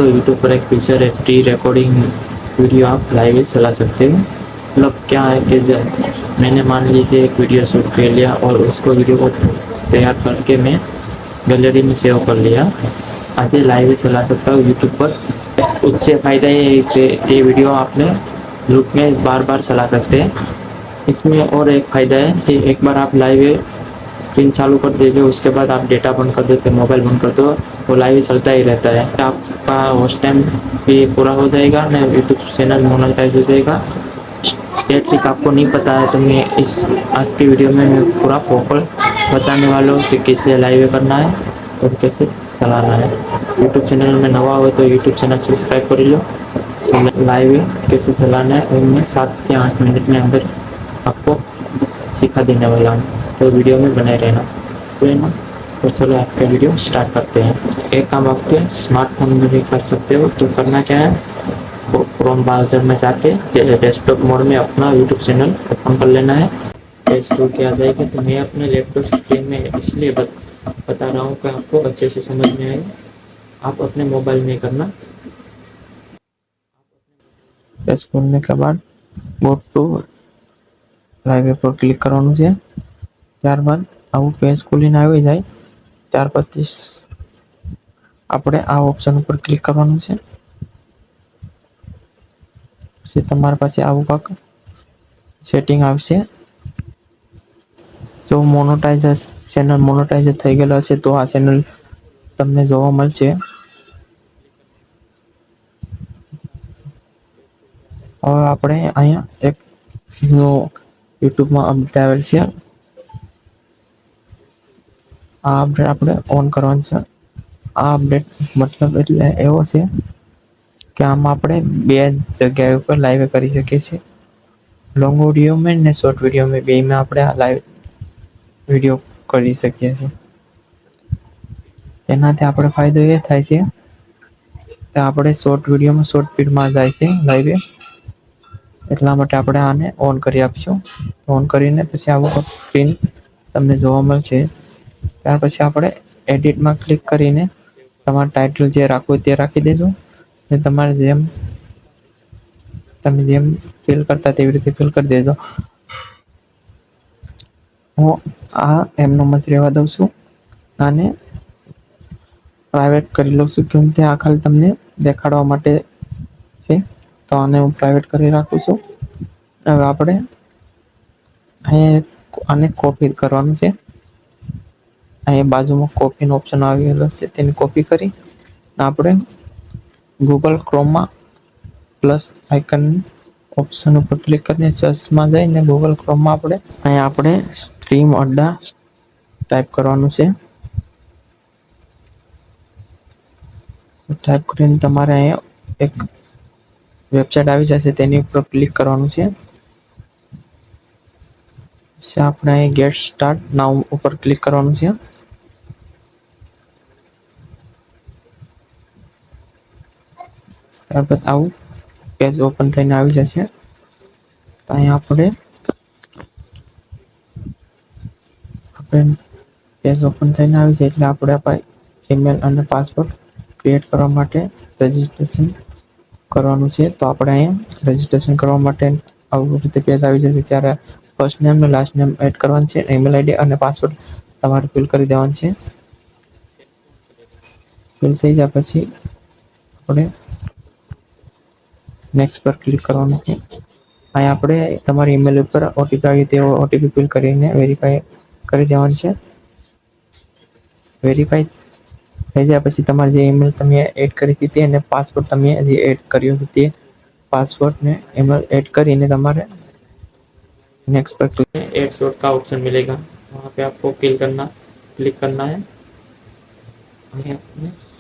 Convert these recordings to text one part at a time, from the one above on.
तो यूट्यूब पर एक फीचर है प्री रिकॉर्डिंग वीडियो, आप लाइव ही चला सकते हो। मतलब क्या है कि मैंने मान लीजिए एक वीडियो शूट कर लिया और उसको वीडियो को तैयार करके मैं गैलरी में सेव कर लिया, आज लाइव ही चला सकता हूँ यूट्यूब पर। उससे फ़ायदा ये है कि ये वीडियो आपने लूप में बार बार चला सकते हैं। इसमें और एक फ़ायदा है कि एक बार आप लाइव स्क्रीन चालू कर दीजिए, उसके बाद आप डेटा बंद कर देते, मोबाइल बंद कर दो, वो लाइव ही चलता ही रहता है। आपका वॉच टाइम भी पूरा हो जाएगा ना, यूट्यूब चैनल मोनेटाइज हो जाएगा। ये ट्रिक आपको नहीं पता है तो मैं इस आज की वीडियो में मैं पूरा प्रॉपर बताने वाला हूँ कि कैसे लाइव करना है और कैसे चलाना है। यूट्यूब चैनल में नवा हो तो यूट्यूब चैनल सब्सक्राइब कर लो। लाइव कैसे चलाना है और मैं 7 या 8 मिनट में अंदर आपको सिखा देने वाला हूँ, तो वीडियो में बने रहना। तो चलो आज का वीडियो स्टार्ट करते हैं। एक काम आपके स्मार्टफोन में भी कर सकते हो, तो करना क्या है, क्रोम ब्राउज़र में जाके डेस्कटॉप मोड में अपना यूट्यूब चैनल ओपन कर लेना है। फेसबुक के आ जाएगा, तो मैं अपने लैपटॉप स्क्रीन में इसलिए बता रहा हूँ कि आपको अच्छे से समझ में आए। आप अपने मोबाइल में करना। फेसबुक में के बाद गो टू લાઈવ પર ક્લિક કરવાનું છે। ત્યારબાદ આવું પેજ ખોલીને આવી જાય, ત્યાર પછી આપણે આ ઓપ્શન ઉપર ક્લિક કરવાનું છે। પછી તમારી પાસે આવું કાંક સેટિંગ આવશે। જો ચેનલ મોનેટાઇઝ થઈ ગયેલો હશે તો આ ચેનલ તમને જોવા મળશે। હવે આપણે અહીંયા એક યુટ્યુબમાં અપડેટ આવેલ છે, આ અપડેટ આપણે ઓન કરવાનું છે। આ અપડેટ મતલબ એટલે એવો છે કે આમાં આપણે બે જગ્યાએ ઉપર લાઈવ કરી શકીએ છીએ। લોંગ વિડીયો में ને શોર્ટ વિડીયો में બેમાં આપણે આ લાઈવ વિડીયો કરી શકીએ છીએ। તેનાથી આપણે ફાયદો એ થાય છે કે આપણે શોર્ટ વિડીયોમાં શોર્ટ સ્પીડમાં જાય છે લાઈવ, એટલા માટે આપણે આને ઓન કરી આપશું। ઓન કરીને પછી આવું સ્ક્રીન તમને જોવા મળશે। ત્યાર પછી આપણે એડિટમાં ક્લિક કરીને તમારું ટાઇટલ જે રાખવું તે રાખી દેજો, ને તમારે તમે જેમ ફીલ કરતા તેવી રીતે ફીલ કરી દેજો। હું આ એમનો જ રહેવા દઉં છું, આને પ્રાઇવેટ કરી લઉં છું કેમ કે આ ખાલી તમને દેખાડવા માટે છે, તો આને હું પ્રાઇવેટ કરી રાખું છું। હવે આપણે આને કોપી કરવાનું છે। અહીં બાજુમાં કોપીનો ઓપ્શન આવેલો છે, તેને કોપી કરી આપણે ગૂગલ ક્રોમમાં પ્લસ આઇકન ઓપ્શન ઉપર ક્લિક કરીને સર્ચમાં જઈને ગૂગલ ક્રોમમાં આપણે સ્ટ્રીમ અડ્ડા ટાઈપ કરવાનું છે। ટાઈપ કરીને તમારે અહીંયા એક વેબસાઇટ આવી જશે, તેની ઉપર ક્લિક કરવાનું છે। આપણે અહીં ગેટ સ્ટાર્ટ નાઉ ઉપર ક્લિક કરવાનું છે। ત્યારબાદ આવું પેજ ઓપન થઈને આવી જશે। તો અહીંયા આપણે પેજ ઓપન થઈને આવી જાય એટલે આપણે ઈમેલ અને પાસવર્ડ ક્રિએટ કરવા માટે રજિસ્ટ્રેશન કરવાનું છે। તો આપણે અહીંયા રજિસ્ટ્રેશન કરવા માટે આવું રીતે પેજ આવી જશે, ત્યારે ફર્સ્ટ નેમ અને લાસ્ટ નેમ એડ કરવાનું છે, ઈમેલ આઈડી અને પાસવર્ડ તમારે ફિલ કરી દેવાનું છે। ફિલ થઈ જાય પછી આપણે નેક્સ્ટ પર ક્લિક કરવાનું છે। અહીં આપણે તમારી ઈમેલ ઉપર ઓટીપી આવી તે ઓટીપી ફિલ કરીને વેરીફાઈ કરી દેવાનું છે। વેરીફાઈ થઈ જાય પછી તમારે જે ઈમેલ તમે એડ કરી હતી તે અને પાસવર્ડ તમે જે એડ કર્યો હતો તે पासवर्ड में ईमेल ऐड કરીને તમારે नेक्स्ट पर ऐड शॉर्ट का ऑप्शन मिलेगा, वहाँ पे आपको क्लिक करना है।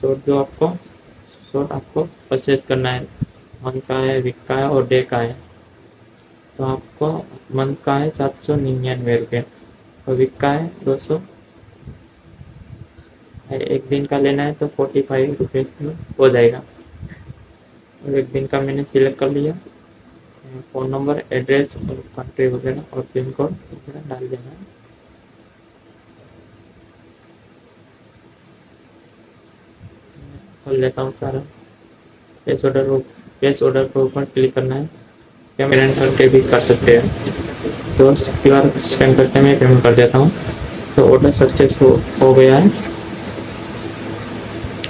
शॉर्ट आपको परचेज करना है, मंथ का है, वीक का है और डे का है। तो आपको मंथ का है 799 रुपये और वीक का है 200, एक दिन का लेना है तो 45 रुपये में हो जाएगा। और एक दिन का मैंने सिलेक्ट कर लिया, फ़ोन नंबर, एड्रेस और कंट्री वगैरह और पिन कोड वगैरह डाल देना है। कर लेता हूँ सारा। प्लेस ऑर्डर के ऊपर क्लिक करना है। पेमेंट करके भी कर सकते हैं। तो QR स्कैन करके मैं पेमेंट कर देता हूँ। तो ऑर्डर सक्सेस हो गया है।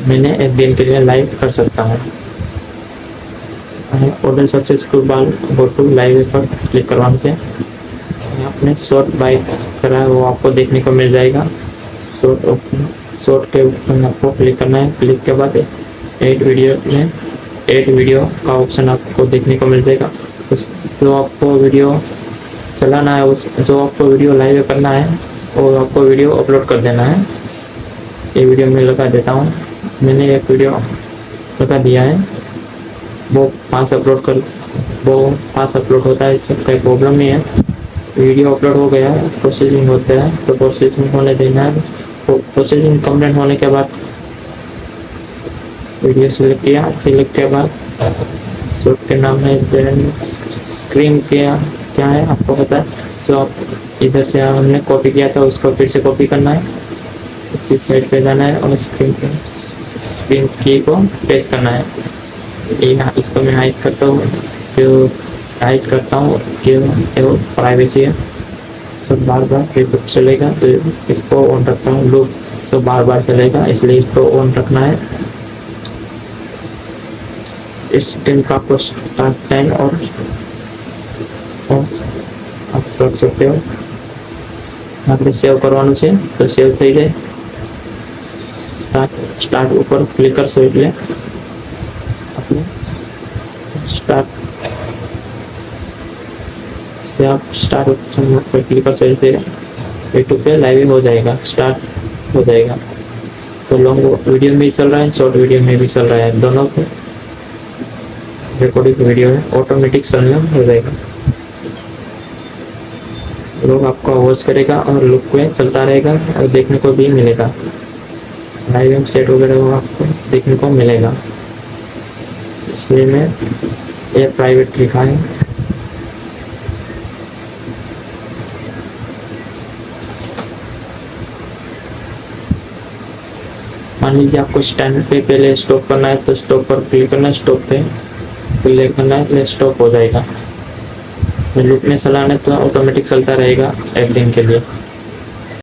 मैंने एक दिन के लिए लाइव कर सकता हूँ। ऑर्डर सक्सेसफुल बाद गो टू लाइव पर क्लिक करवाने से आपने शॉर्ट बाय करा है वो आपको देखने को मिल जाएगा। शॉर्ट के ऊपर आपको क्लिक करना है। क्लिक के बाद एड वीडियो का ऑप्शन आपको देखने को मिल जाएगा। जो आपको वीडियो चलाना है जो आपको वीडियो लाइव करना है और आपको वीडियो अपलोड कर देना है। ये वीडियो मैं लगा देता हूँ। मैंने एक वीडियो लगा दिया है। वो फास्ट अपलोड होता है, इससे कोई प्रॉब्लम नहीं है। वीडियो अपलोड हो गया है, प्रोसेसिंग होता है तो प्रोसेसिंग होने देना है। प्रोसेसिंग कंप्लीट होने के बाद वीडियो सिलेक्ट किया। सिलेक्ट के बाद शॉट के नाम है स्क्रीन क्या है आपको पता है। तो आप इधर से हमने कॉपी किया था उसको फिर से कॉपी करना है, इसी साइड पे जाना है और स्क्रीन की को पेस्ट करना है। इसको मैं हाइड करता हूँ क्यों प्राइवेसी है तो बार बार चलेगा। तो इसको ऑन रखता हूँ। लूप तो बार बार चलेगा इसलिए इसको ऑन रखना है। इस दिन का आपको स्टार्ट टाइम और आप रख सकते हो। આપણે સેવ કરવાનું છે તો સેવ થઈ જાય। સ્ટાર્ટ ઉપર ક્લિક કરશો એટલે આપણે स्टार्ट से आप स्टार्ट ऑप्शन पर क्लिक कर सकते हैं। यूट्यूब पे लाइव हो जाएगा, स्टार्ट हो जाएगा। तो लॉन्ग वीडियो में भी चल रहा है, शॉर्ट वीडियो में भी चल रहा है, दोनों पे रिकॉर्डिंग वीडियो है, ऑटोमेटिक चलना हो जाएगा। लोग आपको वॉच करेगा और लुक पे चलता रहेगा और देखने को भी मिलेगा। लाइव सेट वगैरह वो आपको देखने को मिलेगा। इसलिए मैं ये प्राइवेट लिखा है। मान लीजिए आपको स्टैंड पे पहले स्टॉप करना है तो स्टॉप पर क्लिक करना है। स्टॉप पे क्लिक करना है, स्टॉप हो जाएगा। लूप में चलाना है तो ऑटोमेटिक चलता रहेगा एक दिन के लिए।